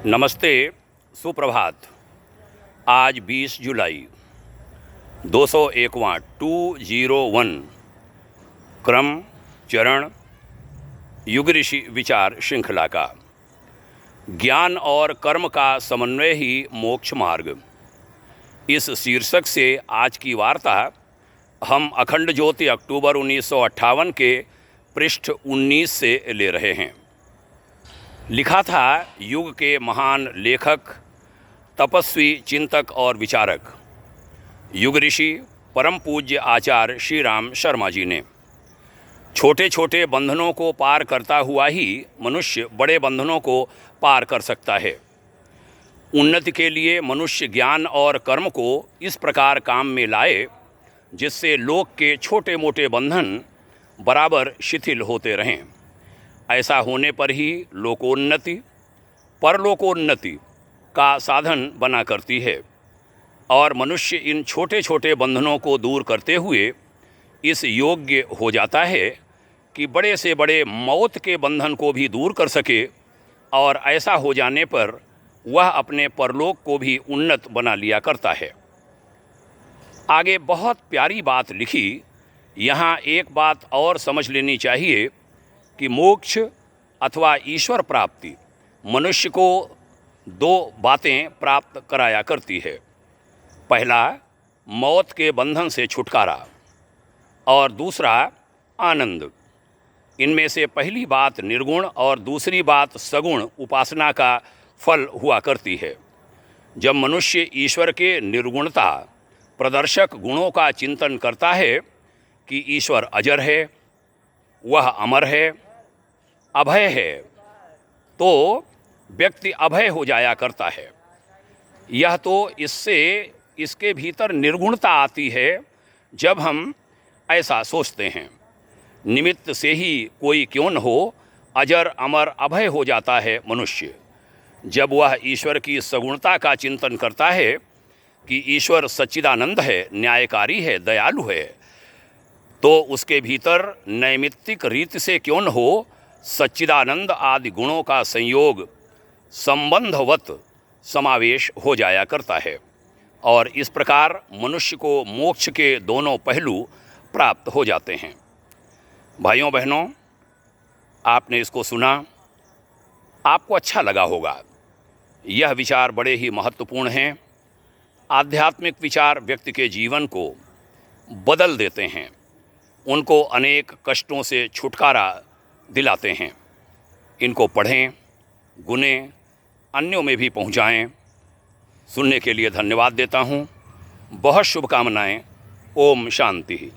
नमस्ते, सुप्रभात। आज 20 जुलाई 201वां 201 क्रम चरण युग ऋषि विचार श्रृंखला का ज्ञान और कर्म का समन्वय ही मोक्ष मार्ग। इस शीर्षक से आज की वार्ता हम अखंड ज्योति अक्टूबर 1958 के पृष्ठ 19 से ले रहे हैं। लिखा था युग के महान लेखक, तपस्वी, चिंतक और विचारक युग ऋषि परम पूज्य आचार्य श्री राम शर्मा जी ने। छोटे छोटे बंधनों को पार करता हुआ ही मनुष्य बड़े बंधनों को पार कर सकता है। उन्नति के लिए मनुष्य ज्ञान और कर्म को इस प्रकार काम में लाए जिससे लोक के छोटे मोटे बंधन बराबर शिथिल होते रहें। ऐसा होने पर ही लोकोन्नति परलोकोन्नति का साधन बना करती है और मनुष्य इन छोटे छोटे बंधनों को दूर करते हुए इस योग्य हो जाता है कि बड़े से बड़े मौत के बंधन को भी दूर कर सके, और ऐसा हो जाने पर वह अपने परलोक को भी उन्नत बना लिया करता है। आगे बहुत प्यारी बात लिखी। यहाँ एक बात और समझ लेनी चाहिए कि मोक्ष अथवा ईश्वर प्राप्ति मनुष्य को दो बातें प्राप्त कराया करती है। पहला, मौत के बंधन से छुटकारा, और दूसरा आनंद। इनमें से पहली बात निर्गुण और दूसरी बात सगुण उपासना का फल हुआ करती है। जब मनुष्य ईश्वर के निर्गुणता प्रदर्शक गुणों का चिंतन करता है कि ईश्वर अजर है, वह अमर है, अभय है, तो व्यक्ति अभय हो जाया करता है। यह तो इसके भीतर निर्गुणता आती है जब हम ऐसा सोचते हैं। निमित्त से ही कोई क्यों न हो, अजर अमर अभय हो जाता है मनुष्य। जब वह ईश्वर की सगुणता का चिंतन करता है कि ईश्वर सच्चिदानंद है, न्यायकारी है, दयालु है, तो उसके भीतर नैमित्तिक रीति से क्यों न हो सच्चिदानंद आदि गुणों का संयोग संबंधवत समावेश हो जाया करता है, और इस प्रकार मनुष्य को मोक्ष के दोनों पहलू प्राप्त हो जाते हैं। भाइयों बहनों, आपने इसको सुना, आपको अच्छा लगा होगा। यह विचार बड़े ही महत्वपूर्ण हैं। आध्यात्मिक विचार व्यक्ति के जीवन को बदल देते हैं, उनको अनेक कष्टों से छुटकारा दिलाते हैं। इनको पढ़ें, गुनें, अन्यों में भी पहुंचाएं। सुनने के लिए धन्यवाद देता हूं। बहुत शुभकामनाएं। ओम शांति।